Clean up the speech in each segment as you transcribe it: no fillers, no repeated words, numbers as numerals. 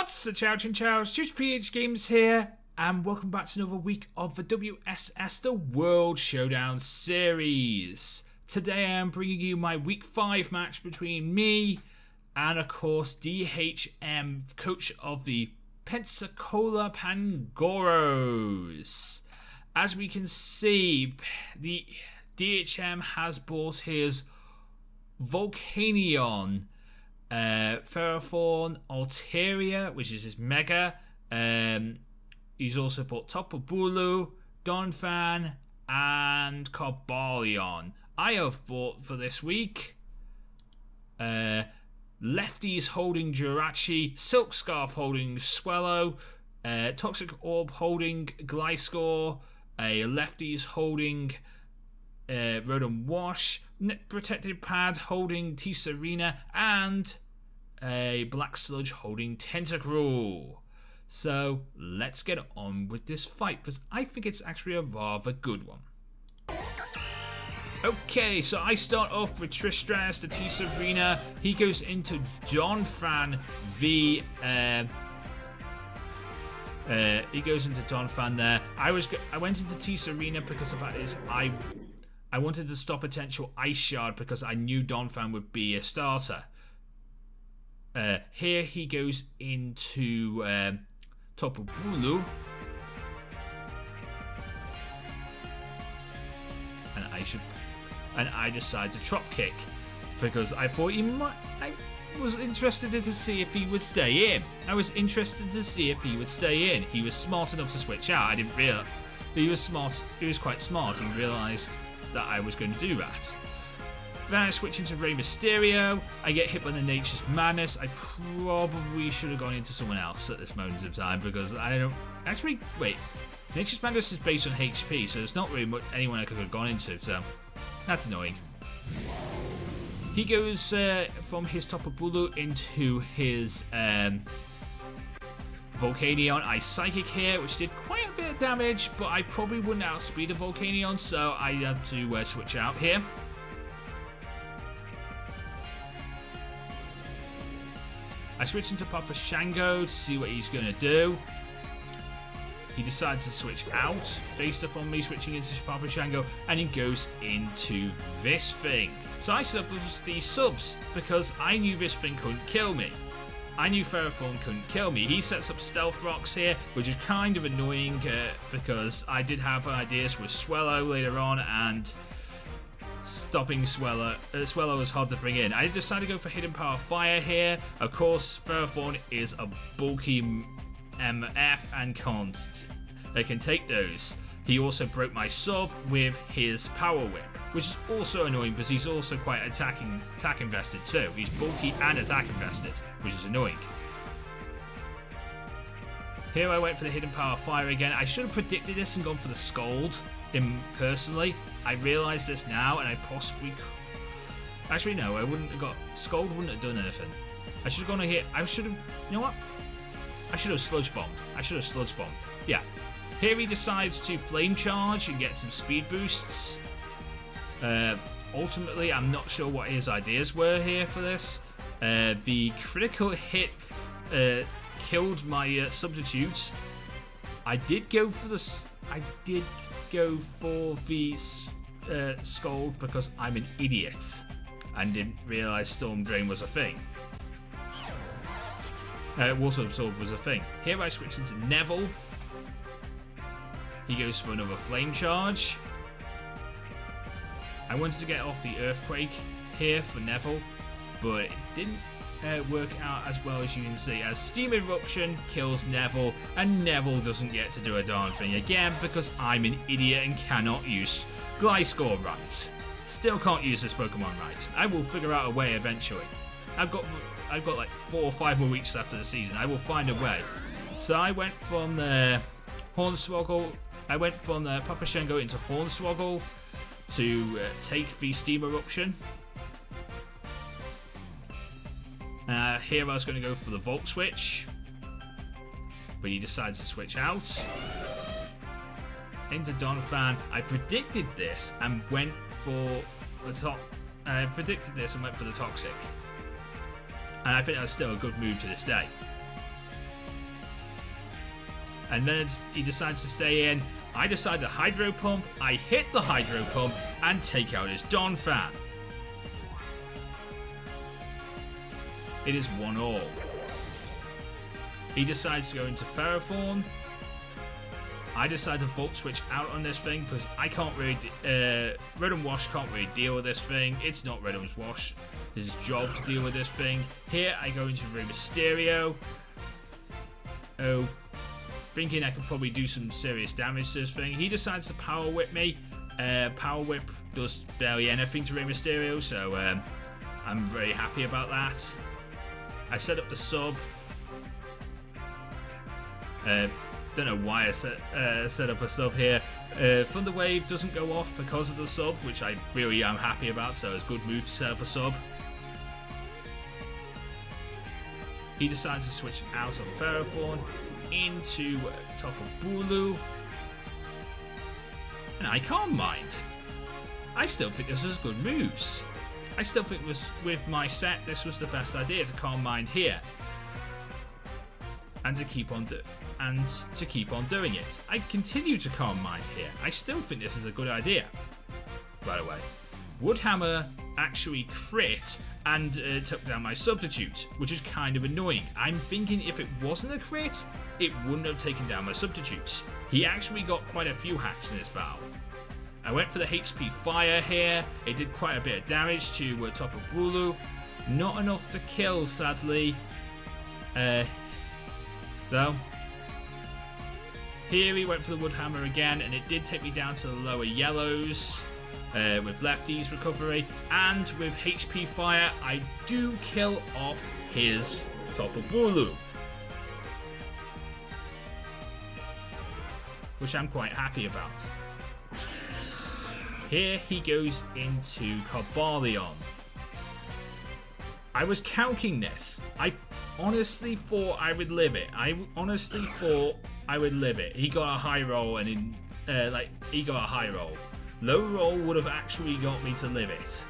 What's the chow chin chows? PH Games here, and welcome back to another week of the WSS, the World Showdown Series. Today I am bringing you my Week 5 match between me and, of course, DHM, coach of the Pensacola Pangoros. As we can see, the DHM has bought his Volcanion, Ferrothorn Altaria, which is his Mega. He's also bought Tapu Bulu, Donphan, and Carbalion. I have bought for this week Lefties holding Jirachi, Silk Scarf holding Swellow, Toxic Orb holding Gliscor, a Lefties holding Rodent Wash, Net Protective Pad holding Tisarina, and a Black Sludge holding Tentacruel. So let's get on with this fight, because I think it's actually a rather good one. Okay, so I start off with Tristras, the Tisarina. He goes into Donphan v. He goes into Donphan there. I went into Tisarina because of that is I wanted to stop potential Ice Shard because I knew Donphan would be a starter. Here he goes into Tapu Bulu. And I decided to Trop Kick because I thought he might. I was interested to see if he would stay in. He was smart enough to switch out. I didn't realize he was smart. He was quite smart and realized that I was going to do that. Then I switch into Rey Mysterio. I get hit by the Nature's Madness. I probably should have gone into someone else at this moment of time because I don't actually wait. Nature's Madness is based on HP, so there's not really much anyone I could have gone into. So that's annoying. He goes from his Tapu Bulu into his Volcanion. I Psychic here, which did quite a bit of damage, but I probably wouldn't outspeed a Volcanion, so I had to switch out here. I switch into Papa Shango to see what he's going to do. He decides to switch out based upon me switching into Papa Shango, and he goes into this thing. So I set up these subs because I knew this thing couldn't kill me. I knew Ferrothorn couldn't kill me. He sets up Stealth Rocks here, which is kind of annoying because I did have ideas with Swellow later on, and stopping Swellow was hard to bring in. I decided to go for Hidden Power Fire here. Of course, Ferrothorn is a bulky MF and they can take those. He also broke my sub with his Power Whip, which is also annoying because he's also quite attack invested too. He's bulky and attack invested, which is annoying. Here I went for the Hidden Power Fire again. I should have predicted this and gone for the Scald personally. I realise this now, and I possibly actually no, I wouldn't have got Scald. Wouldn't have done anything. I should have gone here. I should have. You know what? I should have Sludge Bombed. Yeah. Here he decides to Flame Charge and get some speed boosts. Ultimately, I'm not sure what his ideas were here for this. The critical hit killed my substitute. I did go for the Scald because I'm an idiot and didn't realise Storm Drain was a thing. Water Absorb was a thing. Here I switch into Neville. He goes for another Flame Charge. I wanted to get off the Earthquake here for Neville, but it didn't work out as well as you can see, as Steam Eruption kills Neville, and Neville doesn't get to do a darn thing again because I'm an idiot and cannot use Gliscor right. Still can't use this Pokemon right. I will figure out a way eventually. I've got like 4 or 5 more weeks left of the season. I will find a way. So I went from the Hornswoggle. I went from the Papa Shango into Hornswoggle to take the Steam Eruption. Here I was going to go for the Volt Switch, but he decides to switch out. Into Donphan. I predicted this and went for the Toxic. And I think that was still a good move to this day. and then he decides to stay in. I decide to hydro pump, I hit the hydro pump, and take out his Don Fan. It is 1-1. He decides to go into Ferrothorn. I decide to Volt Switch out on this thing because I can't really... Rhythm Wash can't really deal with this thing. It's not Rhythm's Wash. It's his job to deal with this thing. Here I go into Rey Mysterio. Oh, thinking I could probably do some serious damage to this thing. He decides to Power Whip me. Power Whip does barely anything to Rey Mysterio, so I'm very happy about that. I set up the sub. Don't know why I set up a sub here. Thunder Wave doesn't go off because of the sub, which I really am happy about, so it's a good move to set up a sub. He decides to switch out of Ferrothorn into Tapu Bulu. And I can't mind. I still think this is good moves. I still think with my set, this was the best idea to Calm Mind here. And to keep on doing it. I continue to Calm Mind here. I still think this is a good idea. By the way, Woodhammer actually crit and took down my substitute, which is kind of annoying. I'm thinking if it wasn't a crit, it wouldn't have taken down my substitute. He actually got quite a few hacks in this battle. I went for the HP Fire here. It did quite a bit of damage to Tapu Bulu. Not enough to kill, sadly. Though. Here he went for the Woodhammer again, and it did take me down to the lower yellows. With Lefty's recovery, and with HP Fire, I do kill off his Tapu Bulu, which I'm quite happy about. Here he goes into Carbalion. I was counting this. I honestly thought I would live it. He got a high roll, and he got a high roll. Low roll would have actually got me to live it.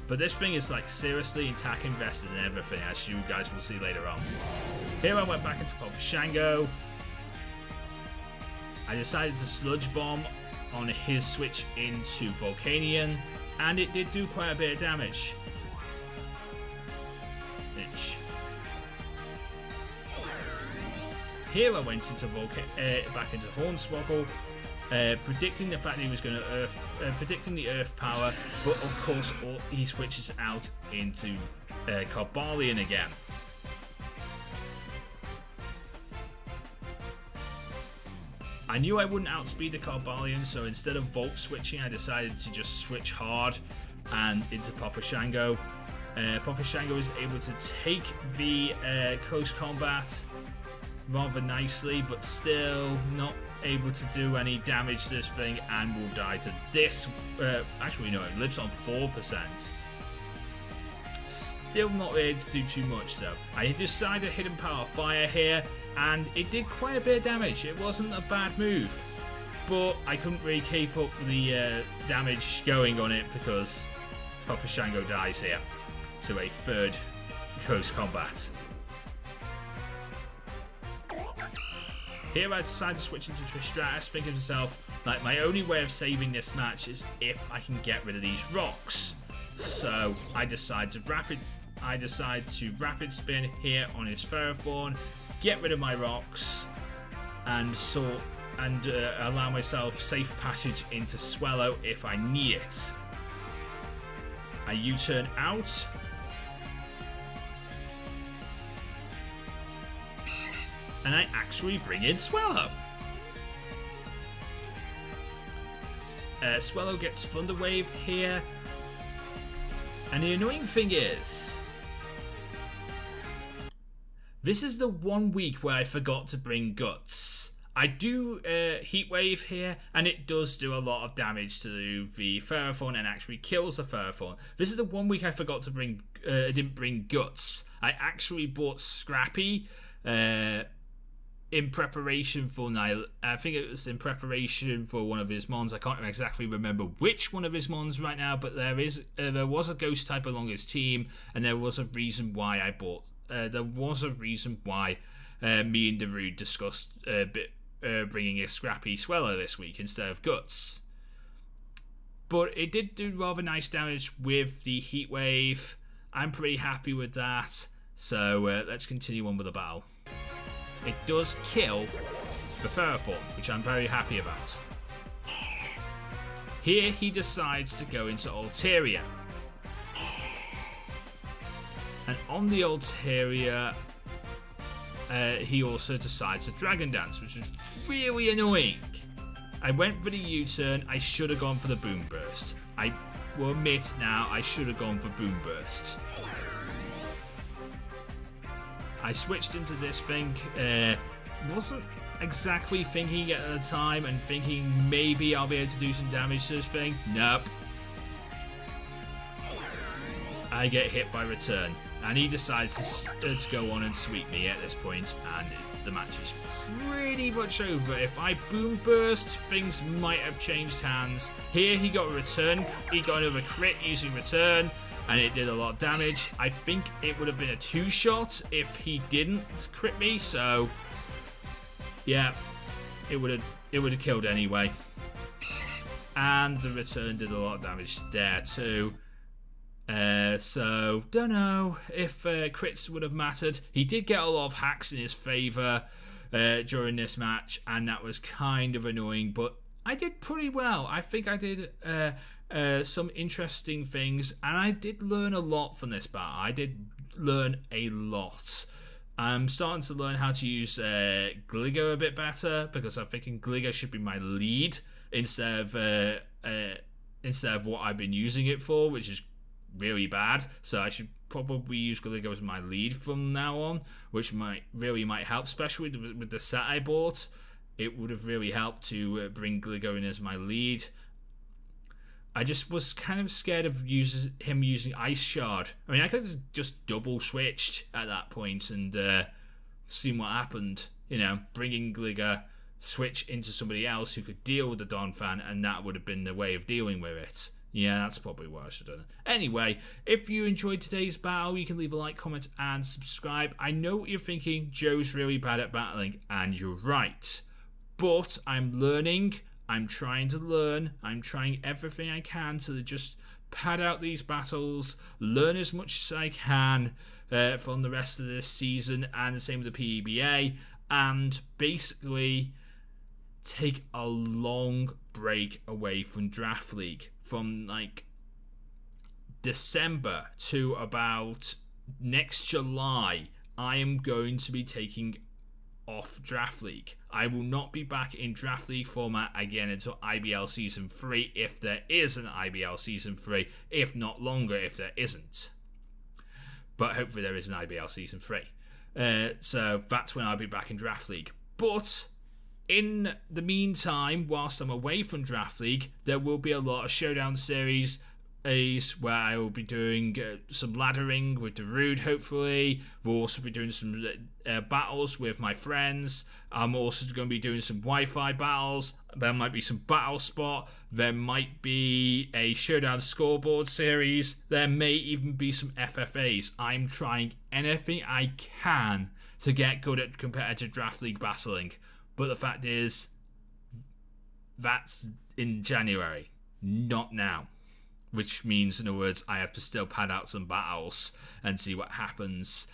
But this thing is like seriously attack invested in everything, as you guys will see later on. Here I went back into Papa Shango. I decided to Sludge Bomb on his switch into Volcanion, and it did do quite a bit of damage. Here I went into back into Hornswoggle, predicting the fact that he was going to predicting the Earth power, but of course he switches out into Carbalion again. I knew I wouldn't outspeed the Carbalion, so instead of Volt switching, I decided to just switch hard and into Papa Shango. Papa Shango is able to take the close combat rather nicely, but still not able to do any damage to this thing, and will die to this. Actually, no, it lives on 4%. Still not able to do too much though. I decided Hidden Power Fire here, and it did quite a bit of damage. It wasn't a bad move, but I couldn't really keep up the damage going on it because Papa Shango dies here to a third close combat. Here I decided to switch into Tristratus, thinking to myself, like, my only way of saving this match is if I can get rid of these rocks. So I decide to rapid spin here on his Ferrothorn, get rid of my rocks, and allow myself safe passage into Swellow if I need it. I U-turn out. And I actually bring in Swellow. Swellow gets Thunder Waved here. And the annoying thing is, this is the 1 week where I forgot to bring Guts. I do Heat Wave here, and it does do a lot of damage to the Ferrothorn and actually kills the Ferrothorn. This is the 1 week I forgot to bring, I didn't bring Guts. I actually bought Scrappy, in preparation for I think it was in preparation for one of his mons. I can't exactly remember which one of his mons right now, but there was a ghost type along his team, and there was a reason why I bought. There was a reason why me and Darude discussed bringing a scrappy Swellow this week instead of Guts. But it did do rather nice damage with the Heat Wave. I'm pretty happy with that. So let's continue on with the battle. It does kill the Ferroform, which I'm very happy about. Here he decides to go into Altaria. And on the Altaria, he also decides to Dragon Dance, which is really annoying. I went for the U-turn. I should have gone for the Boom Burst. I will admit now, I should have gone for Boom Burst. I switched into this thing. Wasn't exactly thinking it at the time and thinking maybe I'll be able to do some damage to this thing. Nope. I get hit by Return. And he decides to go on and sweep me at this point, and the match is pretty much over. If I Boom Burst, things might have changed hands. Here he got a Return, he got another crit using Return, and it did a lot of damage. I think it would have been a 2-shot if he didn't crit me, so yeah, it would have killed anyway. And the Return did a lot of damage there too. So, don't know if crits would have mattered. He did get a lot of hacks in his favour during this match, and that was kind of annoying, but I did pretty well. I think I did some interesting things, and I did learn a lot from this battle. I did learn a lot. I'm starting to learn how to use Gligo a bit better, because I'm thinking Gligo should be my lead instead of what I've been using it for, which is really bad. So I should probably use Gligo as my lead from now on, which might help, especially with the set I bought. It would have really helped to bring Gligo in as my lead. I just was kind of scared of him using Ice Shard. I mean, I could have just double switched at that point and seen what happened. You know, bringing Gligo, switch into somebody else who could deal with the Donphan, and that would have been the way of dealing with it. Yeah, that's probably what I should have done. Anyway, if you enjoyed today's battle, you can leave a like, comment, and subscribe. I know what you're thinking. Joe's really bad at battling, and you're right. But I'm learning. I'm trying to learn. I'm trying everything I can to just pad out these battles, learn as much as I can from the rest of this season, and the same with the PEBA, and basically take a long break away from Draft League. From like December to about next July, I am going to be taking off Draft League. I will not be back in Draft League format again until IBL Season 3, if there is an IBL Season 3, if not longer if there isn't. But hopefully there is an IBL Season 3. So that's when I'll be back in Draft League. But in the meantime, whilst I'm away from Draft League, there will be a lot of Showdown series where I will be doing some laddering with Darude, hopefully. We'll also be doing some battles with my friends. I'm also going to be doing some Wi-Fi battles. There might be some Battle Spot. There might be a Showdown scoreboard series. There may even be some FFAs. I'm trying anything I can to get good at competitive Draft League battling. But the fact is, that's in January, not now. Which means, in other words, I have to still pad out some battles and see what happens.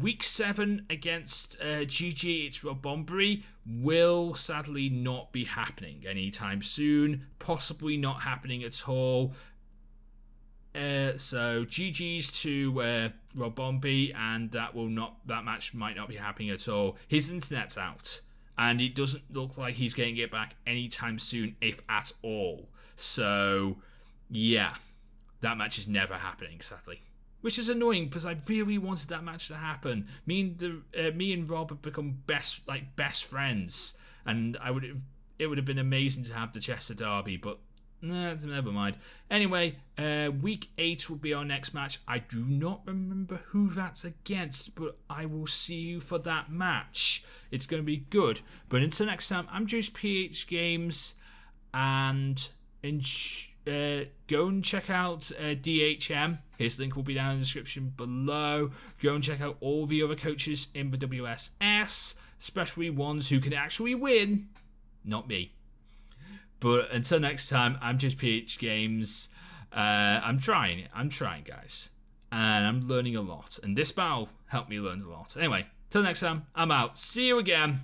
Week 7 against GG, it's Robombury, will sadly not be happening anytime soon. Possibly not happening at all. So GG's to Robombury, and that match might not be happening at all. His internet's out, and it doesn't look like he's getting it back anytime soon, if at all. So yeah, that match is never happening, sadly. Which is annoying, because I really wanted that match to happen. Me and Rob have become best friends, and it would have been amazing to have the Chester Derby, but never mind. Anyway, week 8 will be our next match. I do not remember who that's against, but I will see you for that match. It's going to be good. But until next time, I'm just PH Games, and go and check out DHM. His link will be down in the description below. Go and check out all the other coaches in the WSS, especially ones who can actually win. Not me. But until next time, I'm just PH Games. I'm trying, guys. And I'm learning a lot. And this battle helped me learn a lot. Anyway, till next time, I'm out. See you again.